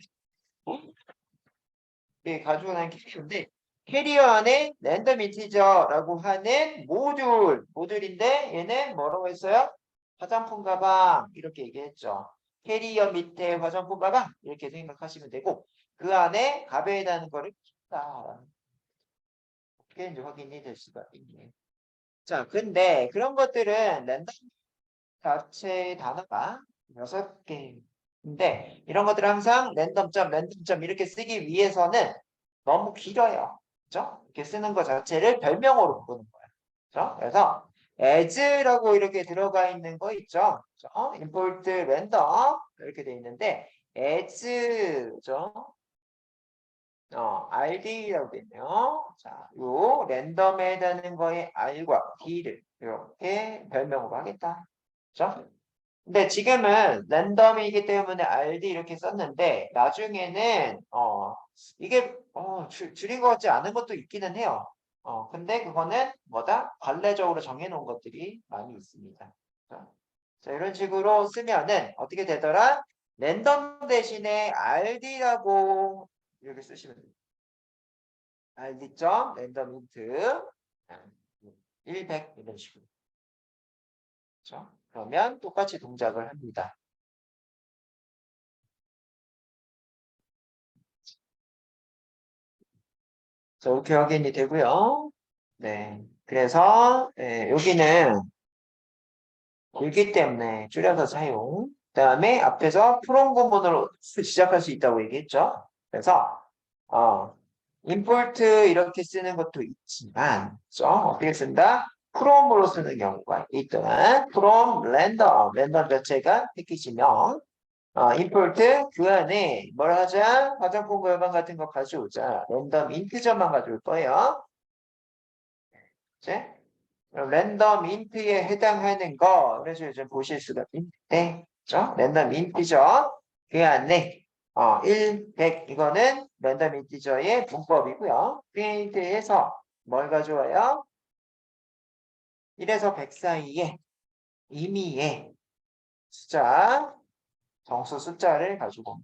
Speaker 1: 가지고 난 캐리어인데 캐리어 안에 랜덤 인티저라고 하는 모듈인데 얘는 뭐라고 했어요? 화장품 가방 이렇게 얘기했죠. 캐리어 밑에 화장품 가방 이렇게 생각하시면 되고 그 안에 값에 해당하는 거를 어떻게 이제 확인이 될 수가 있네. 자, 근데 그런 것들은 랜덤 자체의 단어가 6개인데 이런 것들은 항상 랜덤점 이렇게 쓰기 위해서는 너무 길어요. 그죠? 이렇게 쓰는 것 자체를 별명으로 부르는 거예요. 그죠? 그래서 as라고 이렇게 들어가 있는 거 있죠? 그죠? import random 이렇게 돼 있는데 as 그죠? RD라고 돼 있네요. 자, 요 랜덤에 해당하는 거의 R과 D를 이렇게 별명으로 하겠다. 그죠? 근데 지금은 랜덤이기 때문에 RD 이렇게 썼는데 나중에는 이게 줄인 것 같지 않은 것도 있기는 해요. 근데 그거는 뭐다? 관례적으로 정해놓은 것들이 많이 있습니다. 그죠? 자, 이런 식으로 쓰면은 어떻게 되더라? 랜덤 대신에 RD라고 이렇게 쓰시면 돼요. RD.점 랜덤 인트 1, 100 이런 식으로. 그렇죠? 그러면 똑같이 동작을 합니다. 자, 이렇게 확인이 되고요. 네. 그래서 여기는 길기 때문에 줄여서 사용. 그다음에 앞에서 프롬 구문으로 시작할 수 있다고 얘기했죠. 그래서 임포트 이렇게 쓰는 것도 있지만 어떻게 쓴다? 프롬으로 쓰는 경우가 있더라. 프롬 랜덤 자체가 패키지명 임포트 그 안에 뭘 하자? 화장품 결방 같은 거 가져오자. 랜덤 인트저만 가져올 거예요. 이제 랜덤 인트에 해당하는 거 그래서 요즘 보실 수가 있는데 그죠? 랜덤 인티저 그 안에 1, 100 이거는 랜덤 인티저의 문법이고요. 프린트해서 뭘 가져와요? 1에서 100 사이에 임의의 숫자 정수 숫자를 가지고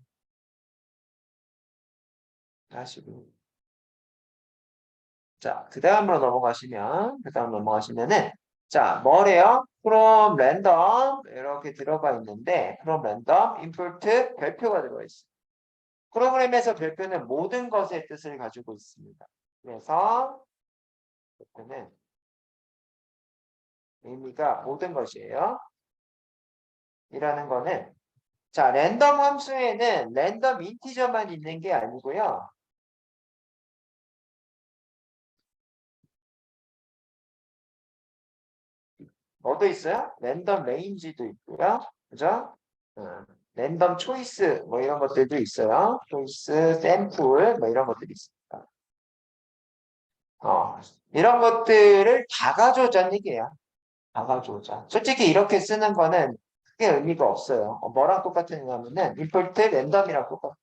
Speaker 1: 하시고 자, 그 다음으로 넘어가시면은 자, 뭐래요? from random 이렇게 들어가 있는데 from random input 별표가 들어가 있어요. 프로그램에서 별표는 모든 것의 뜻을 가지고 있습니다. 그래서 별표는 의미가 모든 것이에요. 이라는 거는 자, 랜덤 함수에는 랜덤 인티저만 있는 게 아니고요. 뭐도 있어요? 랜덤 레인지도 있고요. 그죠? 랜덤 초이스 뭐 이런 것들도 있어요. 초이스, 샘플 뭐 이런 것들이 있습니다. 이런 것들을 다 가져오자는 얘기예요. 다 가져오자. 솔직히 이렇게 쓰는 거는 크게 의미가 없어요. 뭐랑 똑같으냐면은 임포트 랜덤이랑 똑같아요.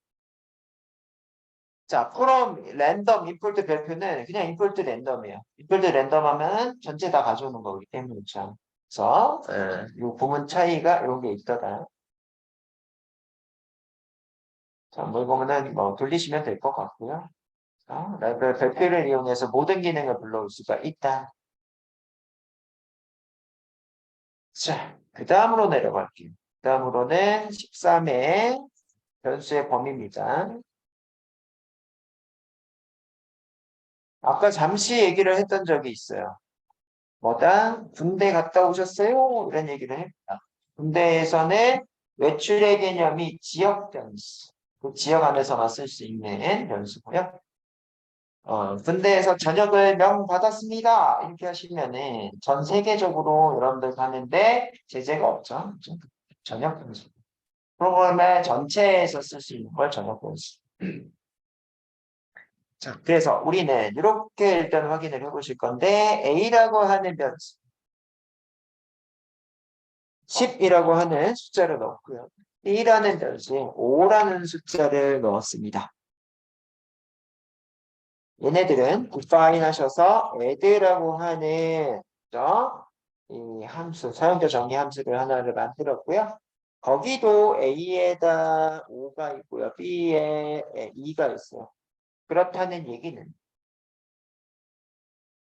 Speaker 1: 자, from 랜덤 임포트 별표는 그냥 임포트 랜덤이에요. 임포트 랜덤 하면 전체 다 가져오는 거기 때문에 참. 그래서 이 부분 차이가 이런 게 있더라. 자, 뭘 보면은 뭐 돌리시면 될 것 같고요. 별표를 이용해서 모든 기능을 불러올 수가 있다. 자, 그 다음으로 내려갈게요. 그 다음으로는 13의 변수의 범위입니다. 아까 잠시 얘기를 했던 적이 있어요. 뭐다? 군대 갔다 오셨어요? 이런 얘기를 했다. 군대에서는 외출의 개념이 지역 변수. 그 지역 안에서만 쓸 수 있는 변수고요. 군대에서 전역을 명받았습니다. 이렇게 하시면은 전 세계적으로 여러분들 가는데 제재가 없죠. 전역 변수. 프로그램의 전체에서 쓸 수 있는 걸 전역 변수. 자, 그래서 우리는 이렇게 일단 확인을 해보실 건데 A라고 하는 변수 10이라고 하는 숫자를 넣었고요. B라는 변수에 5라는 숫자를 넣었습니다. 얘네들은 define 하셔서 add라고 하는 이 함수, 사용자 정의 함수를 하나를 만들었고요. 거기도 A에다 5가 있고요. B에 2가 있어요. 그렇다는 얘기는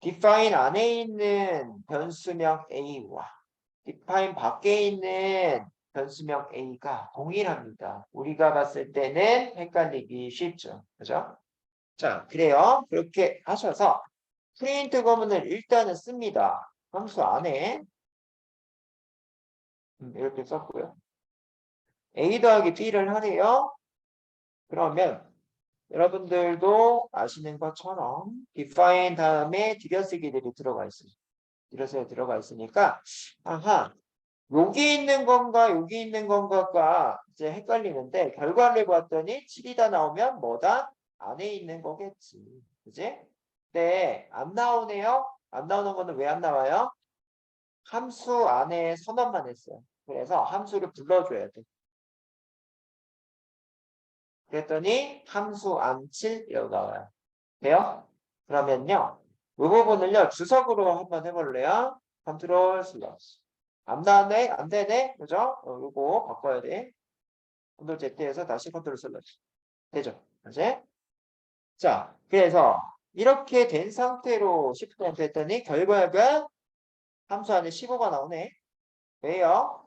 Speaker 1: define 안에 있는 변수명 A와 define 밖에 있는 변수명 A가 동일합니다. 우리가 봤을 때는 헷갈리기 쉽죠. 그죠? 자, 그래요. 그렇게 하셔서 프린트 거문을 일단은 씁니다. 함수 안에 이렇게 썼고요. A 더하기 B를 하래요. 그러면 여러분들도 아시는 것처럼 define 다음에 들여쓰기들이 들어가 있어요. 들여서 들어가 있으니까 아하 여기 있는 건가 여기 있는 건가가 이제 헷갈리는데 결과를 봤더니 7이다 나오면 뭐다? 안에 있는 거겠지. 그지? 네, 안 나오네요. 안 나오는 거는 왜 안 나와요? 함수 안에 선언만 했어요. 그래서 함수를 불러줘야 돼. 그랬더니 함수 안7 이라고 나와요. 돼요? 그러면요. 이 부분을요. 주석으로 한번 해볼래요? 컨트롤 슬러시. 안 나왔네? 안 되네? 그죠? 이거 바꿔야 돼. 컨트롤 Z에서 다시 컨트롤 슬러시. 되죠? 그지? 자, 그래서 이렇게 된 상태로 시프트 했더니 결과가 함수 안에 15가 나오네. 왜요?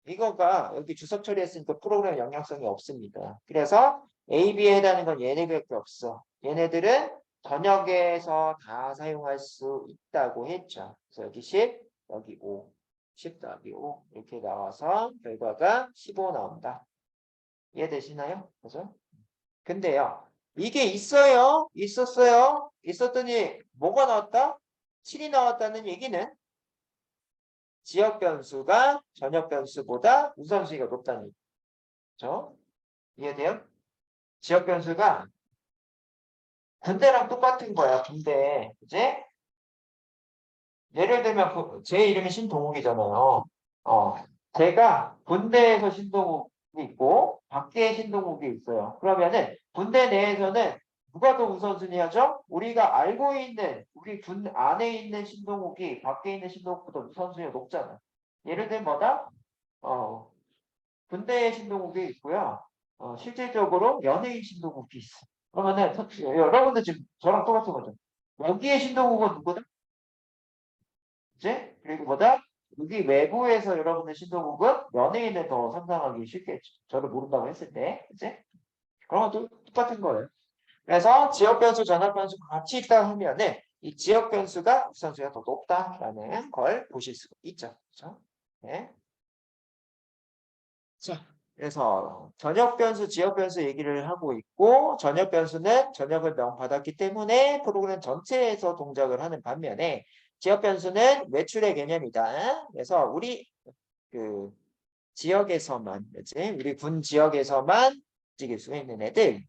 Speaker 1: 이거가 여기 주석 처리했으니까 프로그램 영향성이 없습니다. 그래서 A, B에 해당하는 건 얘네밖에 없어. 얘네들은 번역에서 다 사용할 수 있다고 했죠. 그래서 여기 10, 여기 5, 10 더하기 5 이렇게 나와서 결과가 15 나온다. 이해되시나요? 그죠? 근데요. 이게 있어요? 있었어요? 있었더니 뭐가 나왔다? 7이 나왔다는 얘기는 지역 변수가 전역 변수보다 우선순위가 높다는 얘기죠. 이해돼요? 지역 변수가 군대랑 똑같은 거야, 군대. 그지? 예를 들면 제 이름이 신동욱이잖아요. 어, 제가 군대에서 신동욱이 있고 밖에 신동욱이 있어요. 그러면은 군대 내에서는 누가 더 우선순위하죠? 우리가 알고 있는 우리 군 안에 있는 신동욱이 밖에 있는 신동욱보다 우선순위가 높잖아. 예를 들면 뭐다? 어, 군대에 신동욱이 있고요. 실질적으로 연예인 신동욱이 있어. 그러면은 여러분들 지금 저랑 똑같은 거죠. 여기에 신동욱은 누구다? 그치? 그리고 뭐다? 여기 외부에서 여러분의 신동국은 연예인을 더 상상하기 쉽겠죠. 저를 모른다고 했을 때, 그치? 그런 것도 똑같은 거예요. 그래서 지역 변수, 전압 변수가 같이 있다 하면은 이 지역 변수가 우선수가 더 높다라는 걸 보실 수가 있죠. 그렇죠? 네. 자, 그래서 전역 변수, 지역 변수 얘기를 하고 있고 전역 변수는 전역을 명받았기 때문에 프로그램 전체에서 동작을 하는 반면에 지역 변수는 외출의 개념이다. 그래서 우리 그 지역에서만, 그치? 우리 군 지역에서만 움직일 수 있는 애들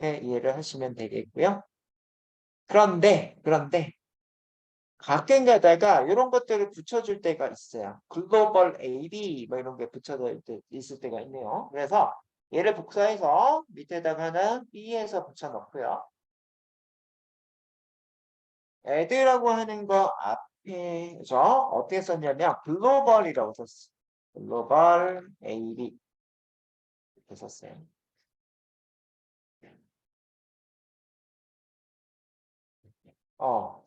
Speaker 1: 이해를 하시면 되겠고요. 그런데 가끔 가다가 이런 것들을 붙여줄 때가 있어요. 글로벌 AB 뭐 이런 게 붙여져 있을 때가 있네요. 그래서 얘를 복사해서 밑에다가는 B에서 붙여넣고요. 애들이라고 하는 거 앞에 그죠? 어떻게 썼냐면 글로벌이라고 썼어요. 글로벌 AB 이렇게 썼어요. 어,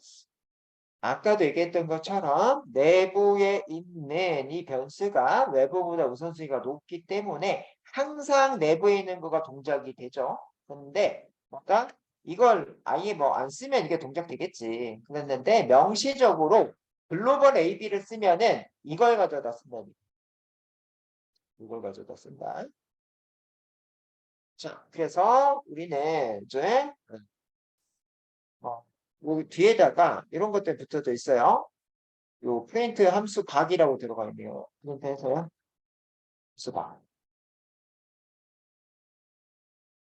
Speaker 1: 아까도 얘기했던 것처럼 내부에 있는 이 변수가 외부보다 우선순위가 높기 때문에 항상 내부에 있는 거가 동작이 되죠. 근데 뭔가 이걸 아예 뭐 안 쓰면 이게 동작되겠지. 그랬는데 명시적으로 글로벌 AB를 쓰면은 이걸 가져다 쓴다. 이걸 가져다 쓴다. 자, 그래서 우리는 이제 어, 요 뒤에다가 이런 것들 붙어져 있어요. 요 프린트 함수 각이라고 들어가 있네요. 프린트해서요. 함수 각.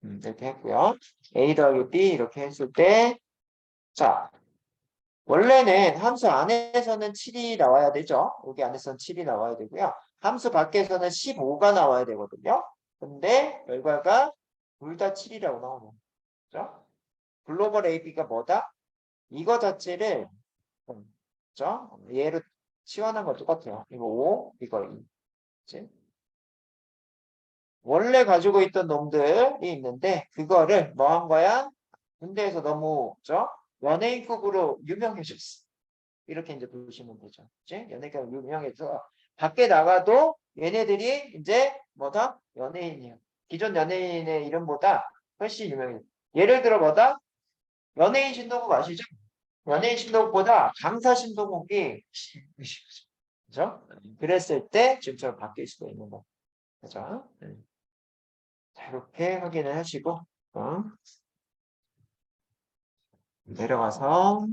Speaker 1: 이렇게 했고요. A 더하기 B 이렇게 했을 때, 자, 원래는 함수 안에서는 7이 나와야 되죠. 여기 안에서는 7이 나와야 되고요. 함수 밖에서는 15가 나와야 되거든요. 근데 결과가 둘 다 7이라고 나오는 거죠. 글로벌 AB가 뭐다? 이거 자체를, 그죠? 얘를 치환한 거 똑같아요. 이거 5, 이거 2. 그치? 원래 가지고 있던 놈들이 있는데 그거를 뭐 한 거야? 군대에서 너무 연예인급으로 유명해졌어. 이렇게 이제 보시면 되죠. 그치? 연예인급 유명해서 밖에 나가도 얘네들이 이제 뭐다? 연예인이야. 기존 연예인의 이름보다 훨씬 유명해. 예를 들어 뭐다? 연예인 신동국 아시죠? 연예인 신동국보다 강사 신동국이 그죠? 그랬을 때 지금처럼 바뀔 수도 있는 거. 그죠? 자, 이렇게 확인을 하시고 내려가서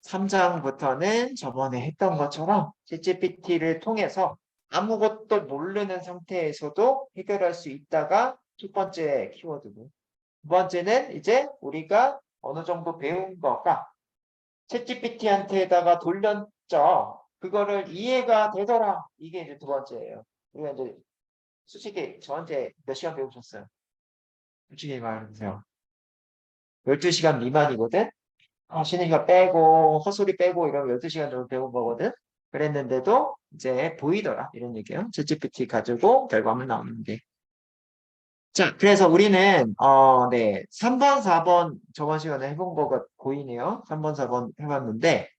Speaker 1: 3장부터는 저번에 했던 것처럼 ChatGPT를 통해서 아무것도 모르는 상태에서도 해결할 수 있다가 첫 번째 키워드고 두 번째는 이제 우리가 어느 정도 배운 거가 챗GPT한테다가 돌렸죠. 그거를 이해가 되더라. 이게 이제 두 번째예요. 우리가 이제 솔직히 저한테 몇 시간 배우셨어요? 솔직히 말해주세요. 12시간 미만이거든? 쉬는 시간 빼고, 헛소리 빼고 이러면 12시간 정도 배운 거거든? 그랬는데도 이제 보이더라. 이런 얘기예요. 챗GPT 가지고 결과물 나오는 게. 자, 그래서 우리는, 네. 3번, 4번 저번 시간에 해본 거가 보이네요. 3번, 4번 해봤는데,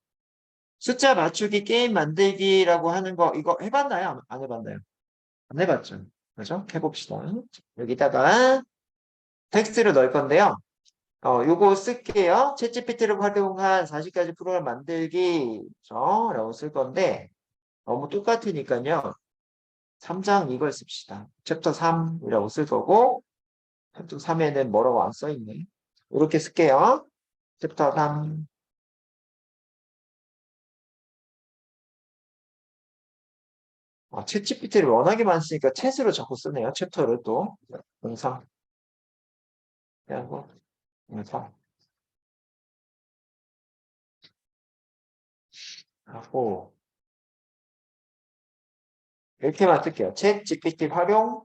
Speaker 1: 숫자 맞추기 게임 만들기라고 하는 거, 이거 해봤나요? 안 해봤나요? 안 해봤죠. 그죠? 해봅시다. 여기다가 텍스트를 넣을 건데요. 요거 쓸게요. 챗GPT를 활용한 40가지 프로그램 만들기, 라고 쓸 건데, 너무 똑같으니까요. 3장 이걸 씁시다. 챕터 3이라고 쓸 거고, 챕터 3에는 뭐라고 안 써있네. 이렇게 쓸게요. 챕터 3. 챗GPT를 워낙에 많이 쓰니까 챗으로 자꾸 쓰네요. 챕터를 또. 영상. 하고, 영상. 하고, 이렇게만 쓸게요. 챗GPT 활용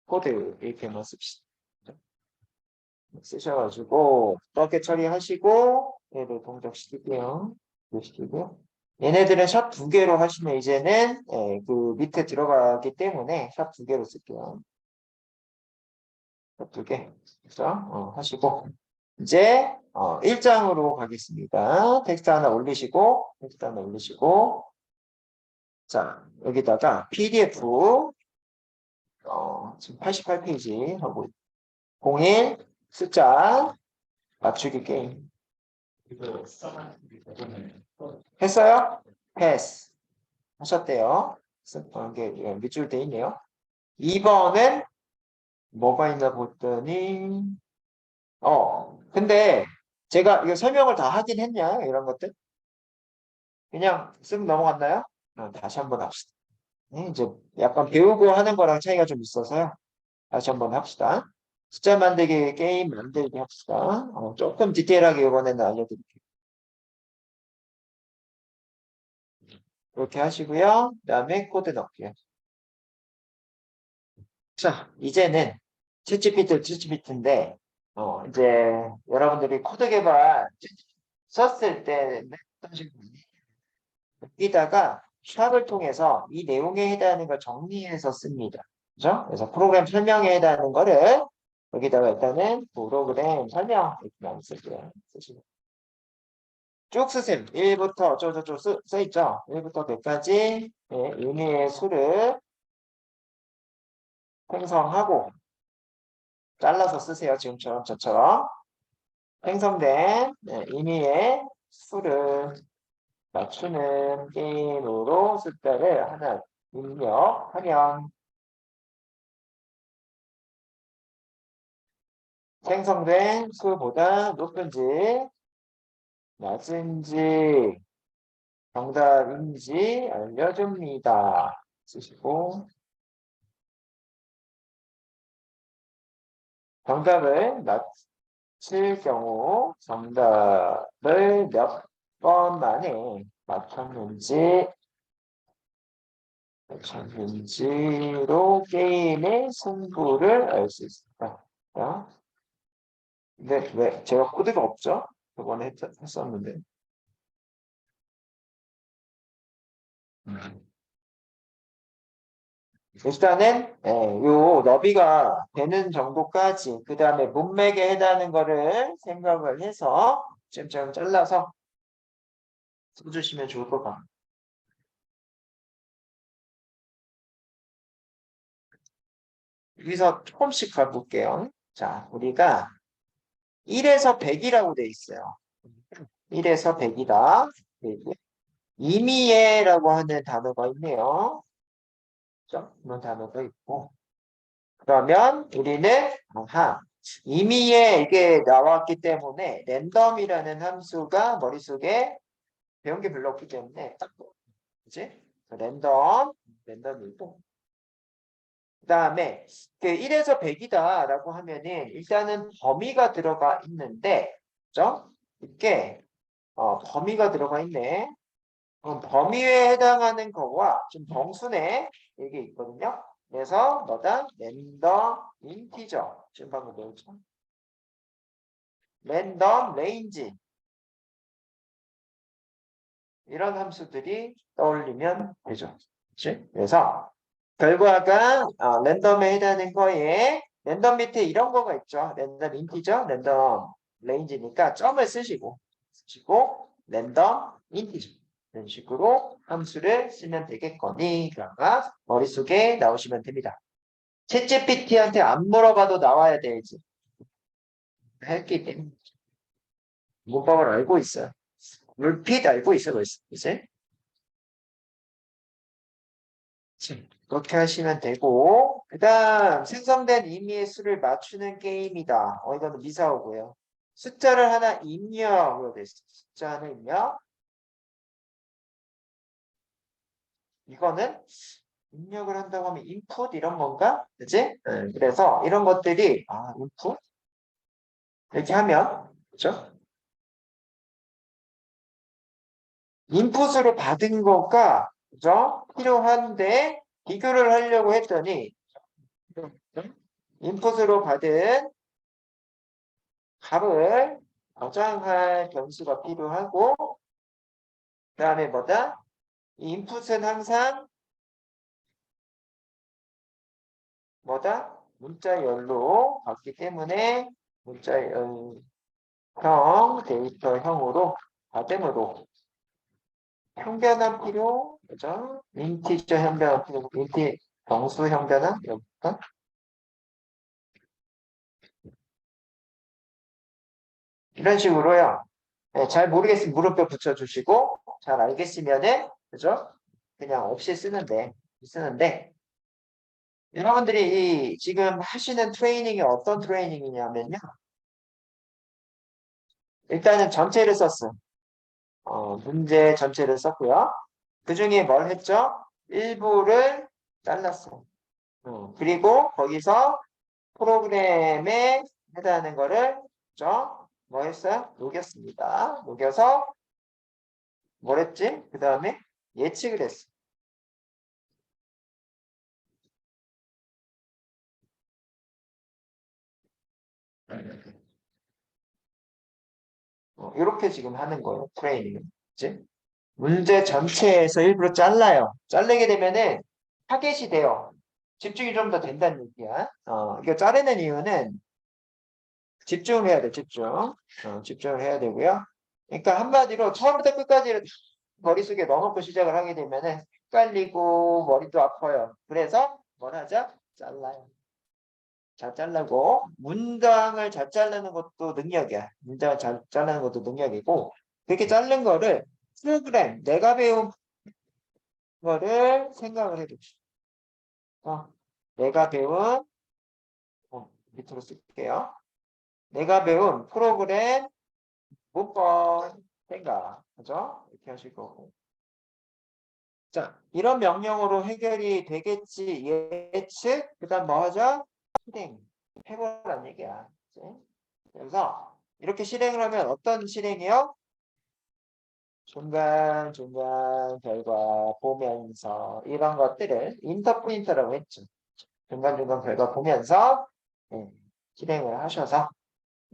Speaker 1: 코드 이렇게만 씁시다. 쓰셔가지고 그렇게 처리하시고 얘를 동작시킬게요. 시키고 얘네들은 샵 두 개로 하시면 이제는 그 밑에 들어가기 때문에 샵 두 개로 쓸게요. 샵 두 개. 그죠? 하시고 이제 1장으로 가겠습니다. 텍스트 하나 올리시고 자, 여기다가 PDF 지금 88페이지 하고 01 숫자 맞추기 게임 했어요? 패스 하셨대요. 이게 밑줄 돼 있네요. 2번은 뭐가 있나 보더니 근데 제가 이거 설명을 다 하긴 했냐 이런 것들 그냥 쓱 넘어갔나요? 다시 한번 합시다. 이제 약간 배우고 하는 거랑 차이가 좀 있어서요. 다시 한번 합시다. 숫자 만들기 게임 만들기 합시다. 조금 디테일하게 이번에는 알려드릴게요. 이렇게 하시고요. 그 다음에 코드 넣을게요. 자, 이제는 챗GPT인데 이제 여러분들이 코드 개발 썼을 때 어떤 식으로 여기다가 샵을 통해서 이 내용에 해당하는 걸 정리해서 씁니다. 그죠? 그래서 프로그램 설명에 해당하는 거를 여기다가 일단은 프로그램 설명 이렇게 많이 쓸게요. 쭉 쓰셈. 1부터 어쩌고저쩌고 써있죠? 1부터 100까지 의미의 수를 생성하고 잘라서 쓰세요. 지금처럼 저처럼. 생성된 의미의 수를 맞추는 게임으로 숫자를 하나 입력하면 생성된 수보다 높은지 낮은지 정답인지 알려줍니다. 쓰시고 정답을 맞힐 경우 정답을 몇 번 만에 맞췄는지로 게임의 승부를 알 수 있습니다. 근데 왜 제가 코드가 없죠? 저번에 했었는데. 일단은 요 너비가 되는 정도까지 그 다음에 문맥에 해당하는 거를 생각을 해서 지금처럼 잘라서 써주시면 좋을 것 같아요. 여기서 조금씩 가볼게요. 자, 우리가 1에서 100이라고 돼 있어요. 1에서 100이다. 이미예라고 하는 단어가 있네요. 그런 단어가 있고. 그러면 우리는 이미에 이게 나왔기 때문에 랜덤이라는 함수가 머릿속에 배운 게 별로 없기 때문에 딱 그지? 랜덤이고 그 다음에 그 1에서 100이다 라고 하면은 일단은 범위가 들어가 있는데 그죠? 이게 범위가 들어가 있네. 그럼 범위에 해당하는 거와 좀 정순에 이게 있거든요. 그래서 뭐다? 랜덤 인티저 지금 방금 배웠죠? 랜덤 레인지 이런 함수들이 떠올리면 되죠. 그치? 그래서 결과가 랜덤에 해당하는 거에 랜덤 밑에 이런 거가 있죠. 랜덤 인티저, 랜덤 레인지니까 점을 쓰시고 랜덤 인티저 이런 식으로 함수를 쓰면 되겠거니 그러나 머릿속에 나오시면 됩니다. 챗GPT한테 안 물어봐도 나와야 되지. 했기 때문에 문법을 알고 있어요. 물핏 알고 있어 벌써 이제. 그렇게 하시면 되고 그 다음 생성된 의미의 수를 맞추는 게임이다. 이거는 미사오고요. 숫자를 하나 입력으로 돼 있어요. 숫자를 입력. 이거는 입력을 한다고 하면 인풋 이런 건가? 그지? 그래서 이런 것들이 인풋 이렇게 하면 그죠? 인풋으로 받은 거가 그죠? 필요한데 비교를 하려고 했더니 인풋으로 받은 값을 저장할 변수가 필요하고 그 다음에 뭐다? 이 인풋은 항상 뭐다? 문자열로 받기 때문에 문자열 데이터형으로, 다됨으로 형변화 필요, 그죠? 인티저 형변화 필요, 정수 형변화, 이렇게. 이런 식으로요. 네, 잘 모르겠으면 물음표 붙여주시고, 잘 알겠으면은, 그죠? 그냥 없이 쓰는데, 여러분들이 지금 하시는 트레이닝이 어떤 트레이닝이냐면요. 일단은 전체를 썼어요. 문제 전체를 썼고요. 그 중에 뭘 했죠? 일부를 잘랐어요. 그리고 거기서 프로그램에 해당하는 거를 뭐 했어요? 녹였습니다. 녹여서 뭘 했지? 그 다음에 예측을 했어. 이렇게 지금 하는 거예요. 트레이닝은. 그치? 문제 전체에서 일부러 잘라요. 자르게 되면은 타겟이 돼요. 집중이 좀 더 된다는 얘기야. 이거 자르는 이유는 집중을 해야 돼, 집중. 집중을 해야 되고요. 그러니까 한마디로 처음부터 끝까지 머릿속에 넣어놓고 시작을 하게 되면은 헷갈리고 머리도 아파요. 그래서 뭘 하자? 잘라요. 잘 자르고 문장을 잘 자르는 것도 능력이야. 문장을 잘 자르는 것도 능력이고 그렇게 자른 거를 프로그램, 내가 배운 거를 생각을 해봅시다. 내가 배운 밑으로 쓸게요. 내가 배운 프로그램 문법 생각, 그죠? 이렇게 하실 거고. 자, 이런 명령으로 해결이 되겠지. 예측, 그다음 뭐 하죠? 실행, 해보라는 얘기야. 그치? 그래서 이렇게 실행을 하면 어떤 실행이요? 중간중간 결과 보면서 이런 것들을 인터프린터라고 했죠. 중간중간 결과 보면서 실행을 하셔서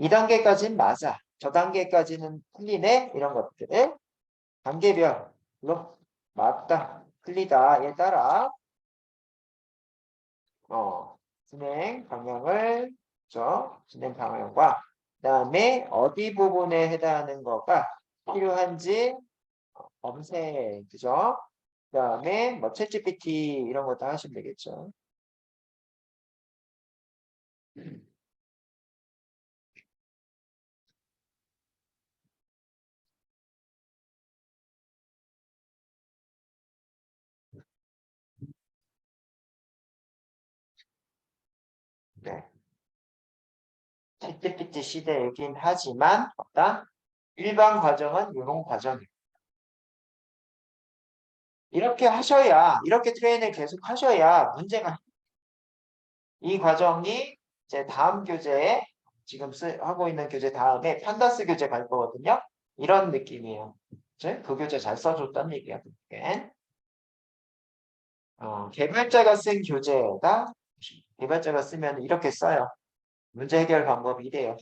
Speaker 1: 2단계까지는 맞아. 저 단계까지는 틀리네. 이런 것들을 단계별로 맞다, 틀리다에 따라 진행 방향을 진행 방향과 그다음에 어디 부분에 해당하는 거가 필요한지 검색, 그죠? 그다음에 뭐 챗GPT 이런 것도 하시면 되겠죠. 네. 챗GPT 시대이긴 하지만 어떤 일반 과정은 이런 과정이에요. 이렇게 하셔야 이렇게 트레이닝을 계속 하셔야 문제가 이 과정이 이제 다음 교재에 지금 하고 있는 교재 다음에 판다스 교재 갈 거거든요. 이런 느낌이에요. 이제 그 교재 잘 써줬다는 얘기야. 개발자가 쓴 교재가 개발자가 쓰면 이렇게 써요. 문제 해결 방법이 이래요.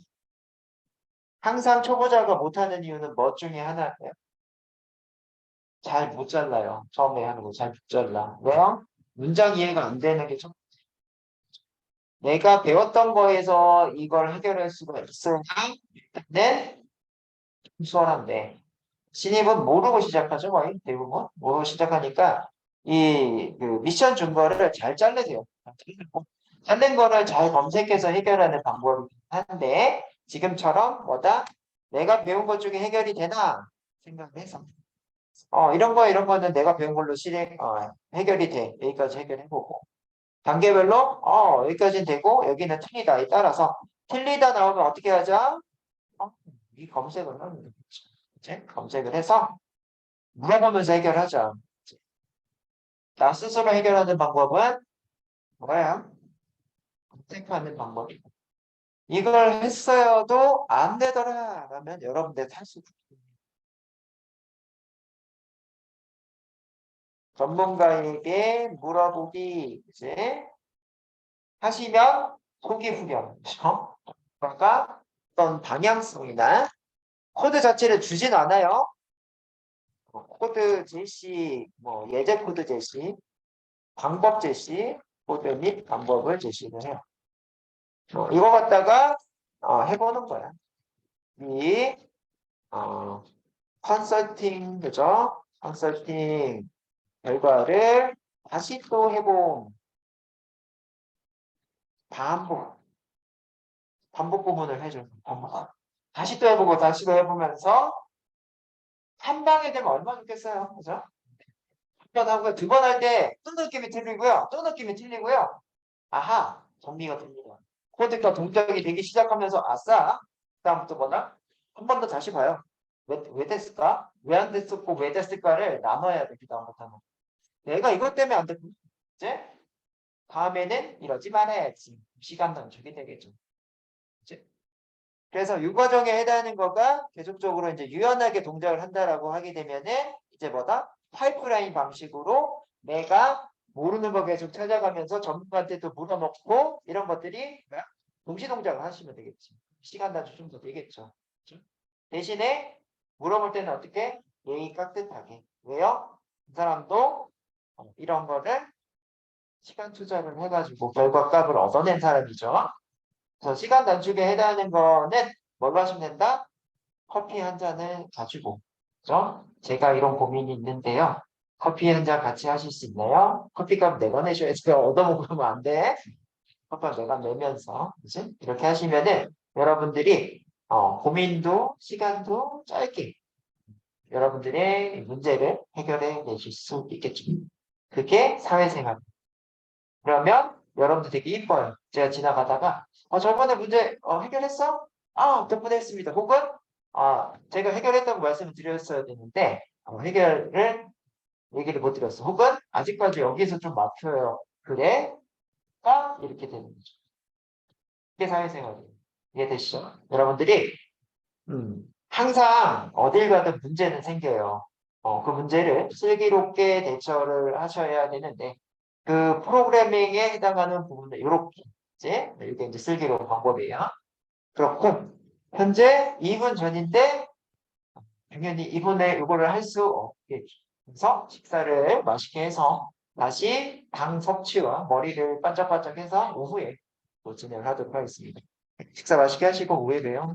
Speaker 1: 항상 초보자가 못하는 이유는 뭐 중에 하나예요. 잘 못 잘라요. 처음에 하는 거 잘 못 잘라. 왜요? 문장 이해가 안 되는 게 첫. 내가 배웠던 거에서 이걸 해결할 수가 있어야 는 수월한데 신입은 모르고 시작하죠. 거의 대부분 모르고 시작하니까 이 미션 준 거를 잘 잘르세요. 자른 거를 잘 검색해서 해결하는 방법이긴 한데 지금처럼 뭐다? 내가 배운 것 중에 해결이 되나 생각을 해서 이런 거는 내가 배운 걸로 해결이 돼. 여기까지 해결해보고 단계별로 여기까지는 되고 여기는 틀리다에 따라서 틀리다 나오면 어떻게 하자? 이 검색을 하는 거죠. 이제 검색을 해서 물어보면서 해결하자. 나 스스로 해결하는 방법은 뭐예요? 검색하는 방법이고. 이걸 했어도 안 되더라. 라면 여러분들 탈수. 전문가에게 물어보기 이제 하시면 소기 후련. 그렇죠? 그러니까 어떤 방향성이나 코드 자체를 주진 않아요. 코드 제시, 예제 코드 제시, 방법 제시, 코드 및 방법을 제시를 해요. 이거 갖다가 해보는 거야. 이 컨설팅, 그죠? 컨설팅 결과를 다시 또 해봄. 반복 구문을 해줘. 반복. 다시 또 해보고 다시 또 해보면서 한 방에 되면 얼마나 좋겠어요. 그죠? 하고 두 번 할 때 또 느낌이 틀리고요. 또 느낌이 틀리고요. 아하, 정리가 됩니다. 코드가 동작이 되기 시작하면서 아싸. 그다음부터 뭐다? 한 번 더 다시 봐요. 왜 됐을까? 왜 안 됐었고 왜 됐을까를 나눠야 돼. 그다음부터는. 내가 이것 때문에 안 됐고 이제 다음에는 이러지 말아야지. 시간 단축이 되겠죠. 이제 그래서 이 과정에 해당하는 거가 계속적으로 이제 유연하게 동작을 한다라고 하게 되면은 이제 뭐다? 파이프라인 방식으로 내가 모르는 거 계속 찾아가면서 전문가한테도 물어놓고 이런 것들이 뭐야? 동시 동작을 하시면 되겠지. 시간 단축 좀 더 되겠죠. 그렇죠? 대신에 물어볼 때는 어떻게? 예의 깍듯하게. 왜요? 그 사람도 이런 거를 시간 투자를 해가지고 결과값을 얻어낸 사람이죠. 그래서 시간 단축에 해당하는 거는 뭘로 하시면 된다? 커피 한 잔을 가지고. 그죠? 제가 이런 고민이 있는데요. 커피 한 잔 같이 하실 수 있나요? 커피값 내가 내셔야지. 얻어먹으면 안 돼. 커피값 내가 내면서. 그지? 이렇게 하시면은 여러분들이 고민도 시간도 짧게 여러분들의 문제를 해결해 내실 수 있겠죠. 그게 사회생활. 그러면 여러분들 되게 이뻐요. 제가 지나가다가 저번에 문제 해결했어? 덕분에 했습니다. 혹은 제가 해결했다고 말씀을 드렸어야 되는데 해결을 얘기를 못 드렸어. 혹은 아직까지 여기서 좀 막혀요. 그래? 이렇게 되는 거죠. 이게 사회생활이에요. 이해되시죠? 여러분들이 항상 어딜 가든 문제는 생겨요. 그 문제를 슬기롭게 대처를 하셔야 되는데 그 프로그래밍에 해당하는 부분을 이렇게 이게 이제 슬기로운 방법이에요. 그렇고 현재 2분 전인데 당연히 이분에 이거를 할 수 없게 그래서 식사를 맛있게 해서 다시 당 섭취와 머리를 반짝반짝해서 오후에 또 진행을 하도록 하겠습니다. 식사 맛있게 하시고 오후에 봬요.